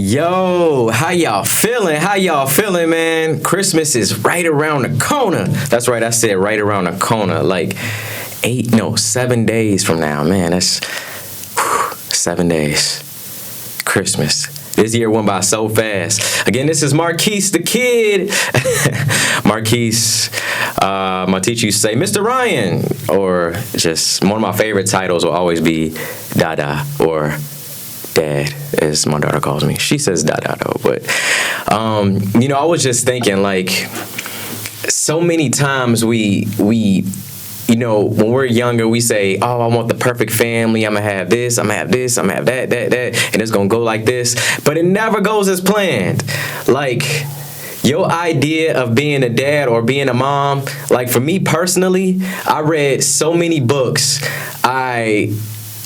Yo, how y'all feeling? How y'all feeling, man? Christmas is right around the corner. That's right, I said right around the corner. Like 7 days from now, man. That's 7 days. Christmas. This year went by so fast. Again, this is Marquise the Kid. Marquise, my teacher used to say, Mr. Ryan, or just one of my favorite titles will always be Dada or Dad, as my daughter calls me. She says Dada though, but I was just thinking, like, so many times we when we're younger, we say, oh, I want the perfect family. I'm going to have this, I'm going to have this, I'm going to have that, and it's going to go like this. But it never goes as planned. Like, your idea of being a dad or being a mom, like for me personally, I read so many books. I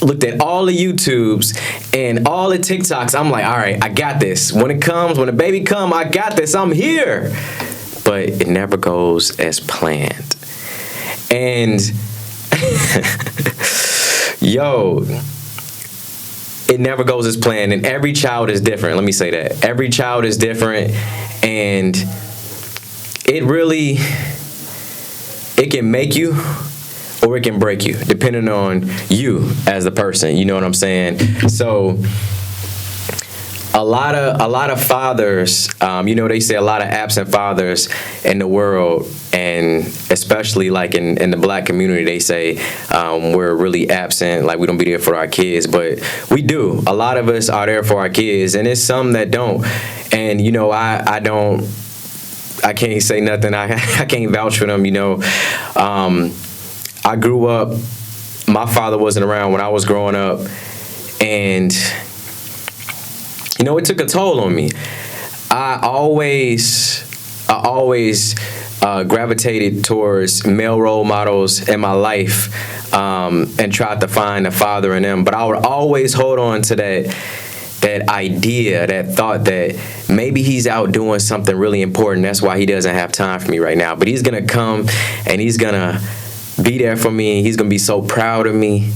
looked at all the YouTubes and all the TikToks. I'm like, all right, I got this. When the baby comes, I got this. I'm here. But it never goes as planned. And it never goes as planned, and every child is different. Let me say that. Every child is different, and it can make you or it can break you, depending on you as the person. You know what I'm saying? So a lot of fathers, they say a lot of absent fathers in the world, and especially like in the black community, they say we're really absent, like we don't be there for our kids, but we do. A lot of us are there for our kids, and it's some that don't. And I can't say nothing. I can't vouch for them. I grew up. My father wasn't around when I was growing up, and it took a toll on me. I always gravitated towards male role models in my life, and tried to find a father in them. But I would always hold on to that idea, that thought that maybe he's out doing something really important. That's why he doesn't have time for me right now. But he's gonna come and he's gonna be there for me. He's gonna be so proud of me.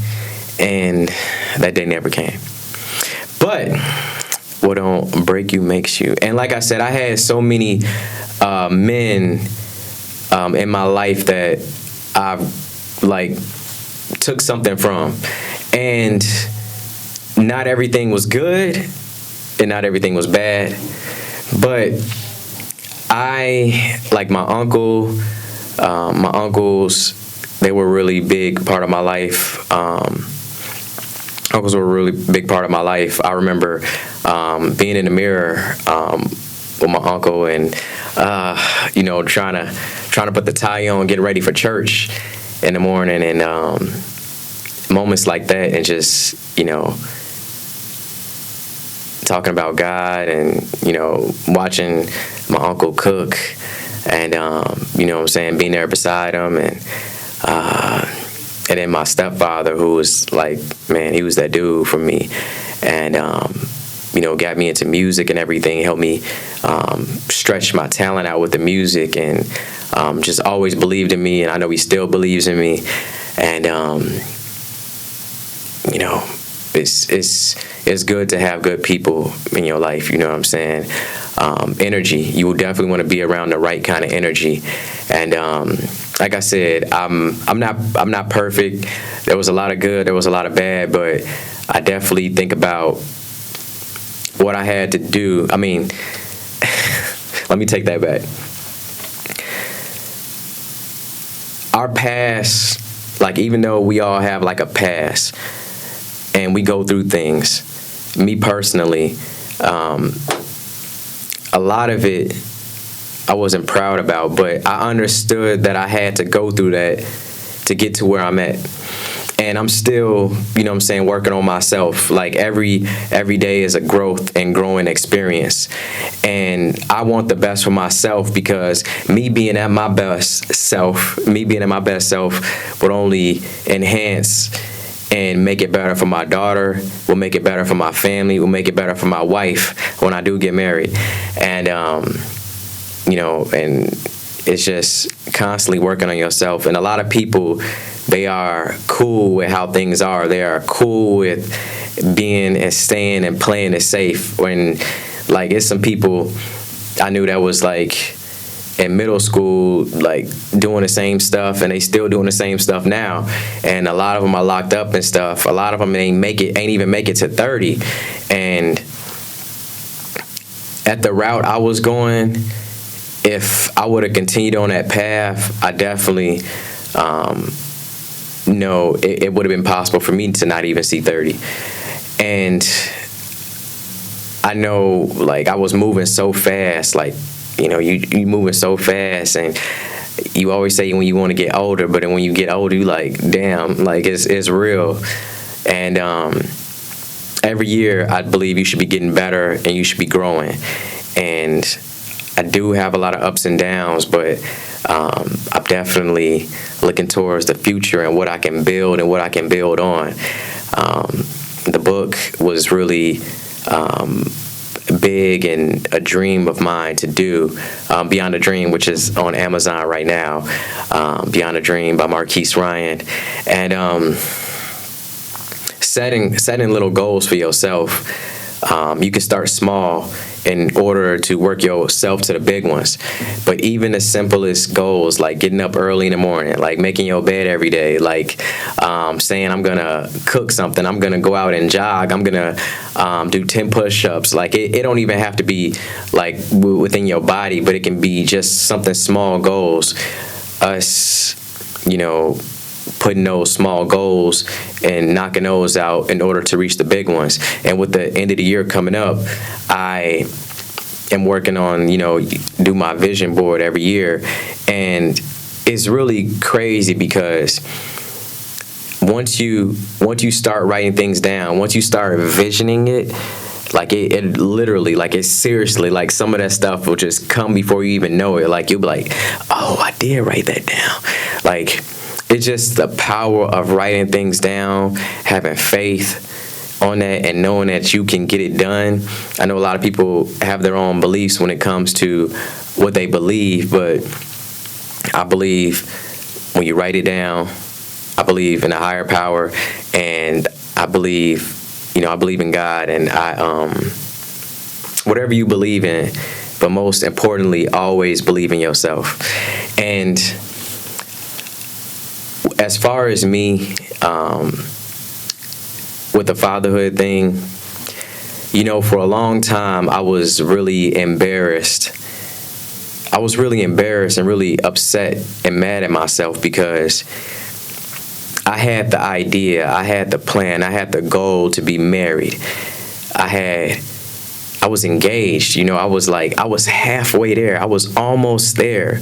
And that day never came. But what don't break you makes you. And like I said, I had so many men in my life that I took something from. And not everything was good and not everything was bad. But my uncles, they were a really big part of my life. Uncles were a really big part of my life. I remember being in the mirror with my uncle and trying to put the tie on, get ready for church in the morning, and moments like that, and just talking about God, and watching my uncle cook, and being there beside him, and then my stepfather, who was like, man, he was that dude for me. And, got me into music and everything, helped me stretch my talent out with the music, and just always believed in me. And I know he still believes in me. And, it's good to have good people in your life, you know what I'm saying? Energy. You will definitely want to be around the right kind of energy. And like I said, I'm not perfect. There was a lot of good, there was a lot of bad, but I definitely think about what I had to do. I mean, let me take that back. Our past, even though we all have a past and we go through things, me personally, a lot of it I wasn't proud about, but I understood that I had to go through that to get to where I'm at. And I'm still, working on myself. Every day is a growth and growing experience. And I want the best for myself, because me being at my best self would only enhance and make it better for my daughter, will make it better for my family, will make it better for my wife when I do get married. And, and it's just constantly working on yourself. And a lot of people, they are cool with how things are. They are cool with being and staying and playing it safe. When Like, it's some people I knew that was like in middle school, like doing the same stuff, and they still doing the same stuff now. And a lot of them are locked up and stuff. A lot of them ain't even make it to 30. And at the route I was going, if I would have continued on that path, I definitely know it would have been possible for me to not even see 30. And I know, like, I was moving so fast, like, you know, you moving so fast, and you always say when you want to get older, but then when you get older, you like, damn, like, it's real. And every year, I believe you should be getting better and you should be growing. And I do have a lot of ups and downs, but I'm definitely looking towards the future and what I can build and what I can build on. The book was really big and a dream of mine to do. Beyond a Dream, which is on Amazon right now. Beyond a Dream by Marquise Ryan. And setting little goals for yourself. You can start small in order to work yourself to the big ones. But even the simplest goals, like getting up early in the morning, like making your bed every day, like saying I'm gonna cook something, I'm gonna go out and jog, I'm gonna do 10 push-ups. Like it don't even have to be like within your body, but it can be just something small goals. Us, you know, putting those small goals and knocking those out in order to reach the big ones. And with the end of the year coming up, I am working on, you know, do my vision board every year. And it's really crazy because once you start writing things down, once you start visioning it, like it literally, like it seriously, like some of that stuff will just come before you even know it. Like you'll be like, oh, I did write that down. Like, it's just the power of writing things down, having faith on that, and knowing that you can get it done. I know a lot of people have their own beliefs when it comes to what they believe, but I believe when you write it down, I believe in a higher power, and I believe, you know, I believe in God, and whatever you believe in, but most importantly, always believe in yourself. And as far as me, with the fatherhood thing, you know, for a long time, I was really embarrassed. I was really embarrassed and really upset and mad at myself because I had the idea, I had the plan, I had the goal to be married. I was engaged, you know, I was halfway there. I was almost there.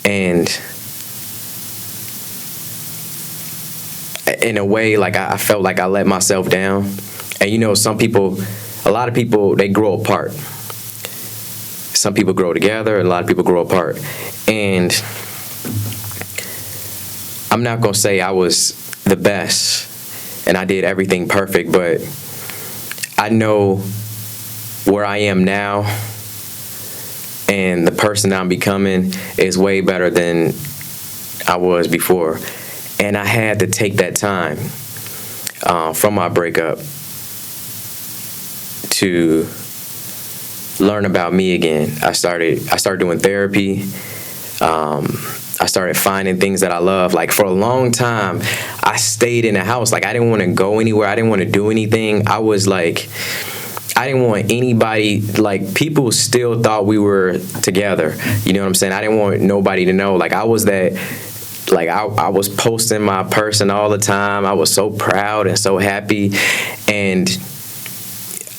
And in a way, like I felt like I let myself down. And you know, a lot of people, they grow apart. Some people grow together, and a lot of people grow apart. And I'm not gonna say I was the best and I did everything perfect, but I know where I am now, and the person I'm becoming is way better than I was before. And I had to take that time from my breakup to learn about me again. I started doing therapy. I started finding things that I love. Like, for a long time, I stayed in the house. Like, I didn't want to go anywhere. I didn't want to do anything. I was like, I didn't want anybody, like, people still thought we were together. You know what I'm saying? I didn't want nobody to know. Like, I was that. Like, I was posting my person all the time. I was so proud and so happy, and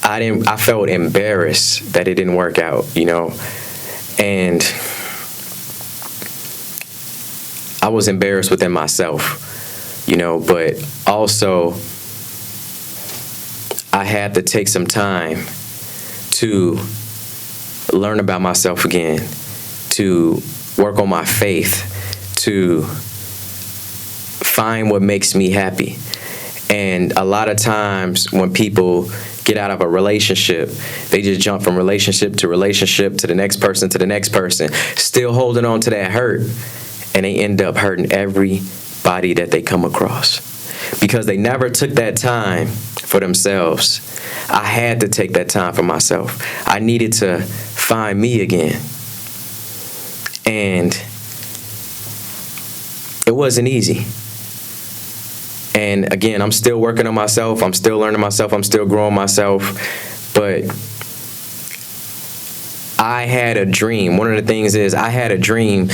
I felt embarrassed that it didn't work out, you know, and I was embarrassed within myself, you know, but also I had to take some time to learn about myself again, to work on my faith, to find what makes me happy. And a lot of times when people get out of a relationship, they just jump from relationship to relationship to the next person, still holding on to that hurt, and they end up hurting everybody that they come across because they never took that time for for themselves. I had to take that time for myself. I needed to find me again. And it wasn't easy. And again, I'm still working on myself. I'm still learning myself. I'm still growing myself. But I had a dream. One of the things is I had a dream.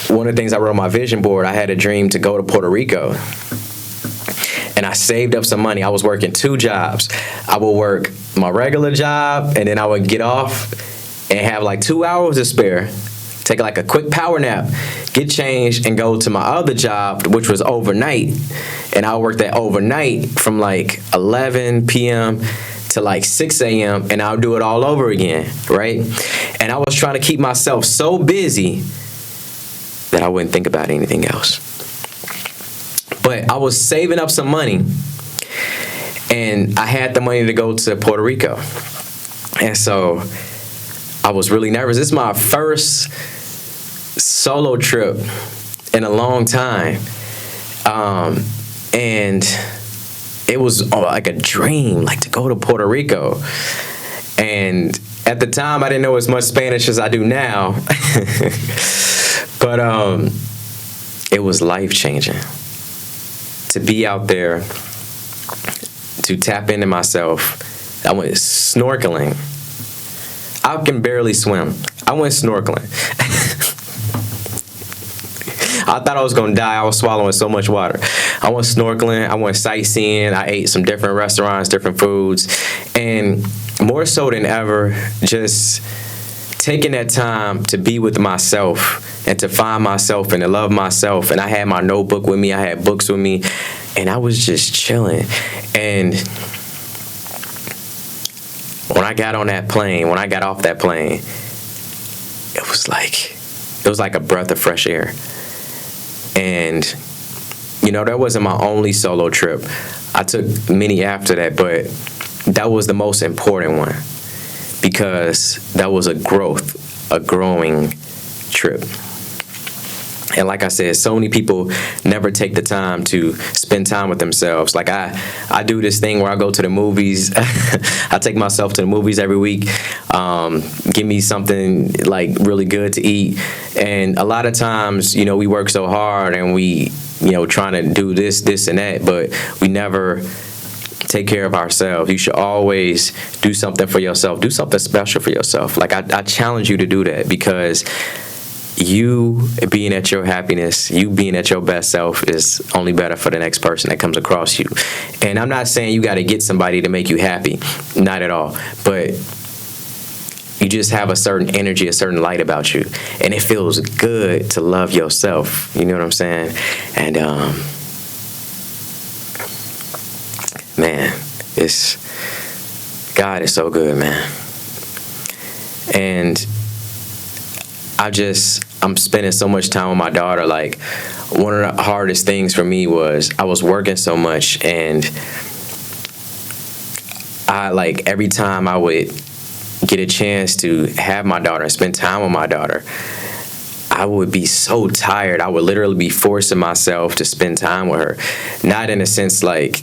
One of the things I wrote on my vision board, I had a dream to go to Puerto Rico. And I saved up some money. I was working 2 jobs. I would work my regular job, and then I would get off and have like 2 hours to spare. Take like a quick power nap, get changed, and go to my other job, which was overnight. And I worked that overnight from like 11 p.m. to like 6 a.m. and I'll do it all over again, right? And I was trying to keep myself so busy that I wouldn't think about anything else. But I was saving up some money, and I had the money to go to Puerto Rico. And so I was really nervous. This is my first solo trip in a long time. And it was like a dream, like to go to Puerto Rico. And at the time, I didn't know as much Spanish as I do now. But it was life-changing to be out there, to tap into myself. I went snorkeling. I can barely swim. I went snorkeling. I thought I was going to die. I was swallowing so much water. I went snorkeling. I went sightseeing. I ate some different restaurants, different foods. And more so than ever, just taking that time to be with myself and to find myself and to love myself. And I had my notebook with me. I had books with me. And I was just chilling. And when I got on that plane, when I got off that plane, it was like a breath of fresh air. And, you know, that wasn't my only solo trip. I took many after that, but that was the most important one because that was a growing trip. And like I said, so many people never take the time to spend time with themselves. Like I do this thing where I go to the movies. I take myself to the movies every week. Give me something like really good to eat. And a lot of times, you know, we work so hard and we, you know, trying to do this, and that, but we never take care of ourselves. You should always do something for yourself. Do something special for yourself. Like I challenge you to do that because you being at your happiness, you being at your best self is only better for the next person that comes across you. And I'm not saying you got to get somebody to make you happy. Not at all. But you just have a certain energy, a certain light about you. And it feels good to love yourself. You know what I'm saying? And, man, God is so good, man. And I'm spending so much time with my daughter. Like, one of the hardest things for me was I was working so much, and every time I would get a chance to have my daughter and spend time with my daughter, I would be so tired. I would literally be forcing myself to spend time with her. Not in a sense like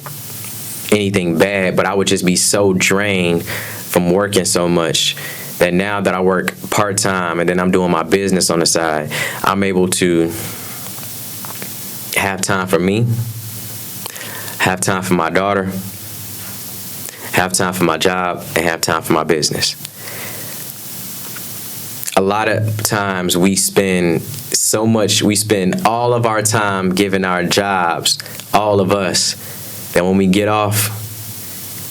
anything bad, but I would just be so drained from working so much that now that I work part-time and then I'm doing my business on the side, I'm able to have time for me, have time for my daughter, have time for my job, and have time for my business. A lot of times we spend all of our time giving our jobs, all of us, that when we get off,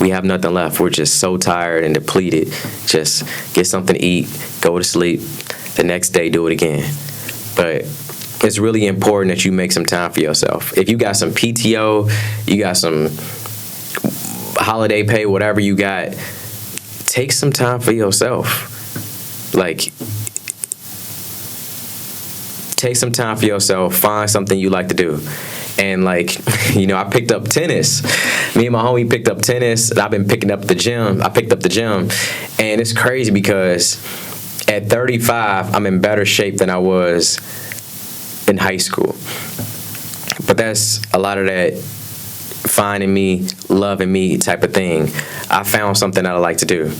we have nothing left. We're just so tired and depleted. Just get something to eat, go to sleep, the next day do it again. But it's really important that you make some time for yourself. If you got some PTO, you got some holiday pay, whatever you got, take some time for yourself. Like, take some time for yourself. Find something you like to do. And I picked up tennis. Me and my homie picked up tennis. And I've been picking up the gym. I picked up the gym. And it's crazy because at 35, I'm in better shape than I was in high school. But that's a lot of that finding me, loving me type of thing, I found something that I like to do.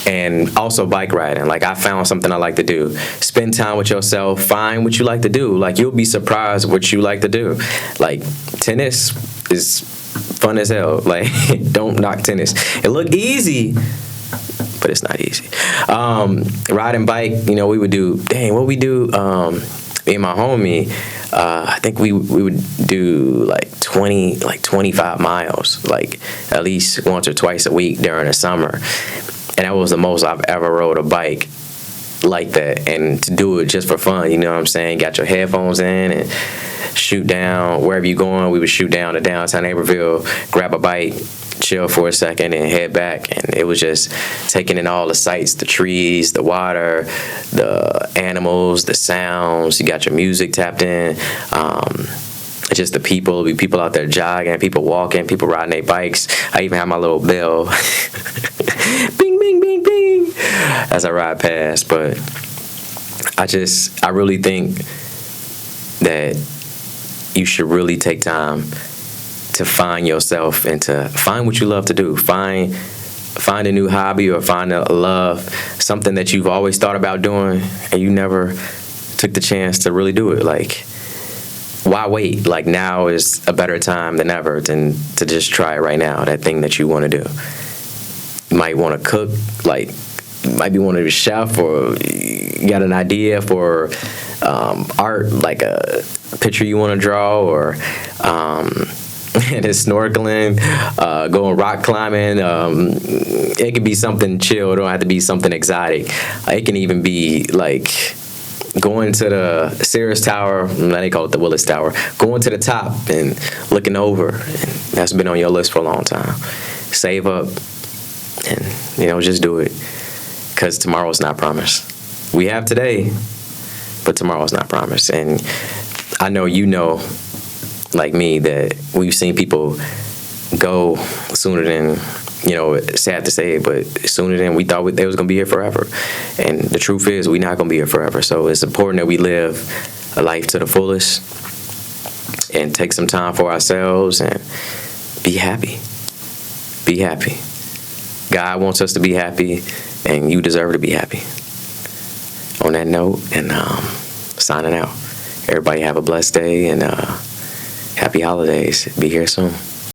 And also bike riding. Like, I found something I like to do. Spend time with yourself. Find what you like to do. Like, you'll be surprised what you like to do. Like, tennis is fun as hell. Like, don't knock tennis. It look easy, but it's not easy. Riding bike, we would do, what we do, me and my homie, I think we would do like 25 miles, like at least once or twice a week during the summer. And that was the most I've ever rode a bike like that. And to do it just for fun, you know what I'm saying? Got your headphones in and shoot down wherever you're going. We would shoot down to downtown Naperville, grab a bike, chill for a second, and head back. And it was just taking in all the sights, the trees, the water, the animals, the sounds. You got your music tapped in. Just the people. Be people out there jogging, people walking, people riding their bikes. I even have my little bell. Bing, bing, bing, bing, as I ride past. But I really think that you should really take time to find yourself and to find what you love to do. Find a new hobby or find a love, something that you've always thought about doing and you never took the chance to really do it. Like, why wait? Like, now is a better time than ever to just try it right now, that thing that you want to do. You might want to cook, like, you might be wanting to be a chef, or you got an idea for art, like a picture you want to draw, or and it's snorkeling, going rock climbing. It could be something chill. It don't have to be something exotic. It can even be like going to the Sears Tower. They call it the Willis Tower. Going to the top and looking over. And that's been on your list for a long time. Save up and just do it, because tomorrow's not promised. We have today, but tomorrow's not promised. And I know like me, that we've seen people go sooner than, sad to say, but sooner than we thought they was going to be here forever. And the truth is, we're not going to be here forever. So it's important that we live a life to the fullest and take some time for ourselves and be happy. Be happy. God wants us to be happy, and you deserve to be happy. On that note, and signing out. Everybody have a blessed day, and happy holidays. Be here soon.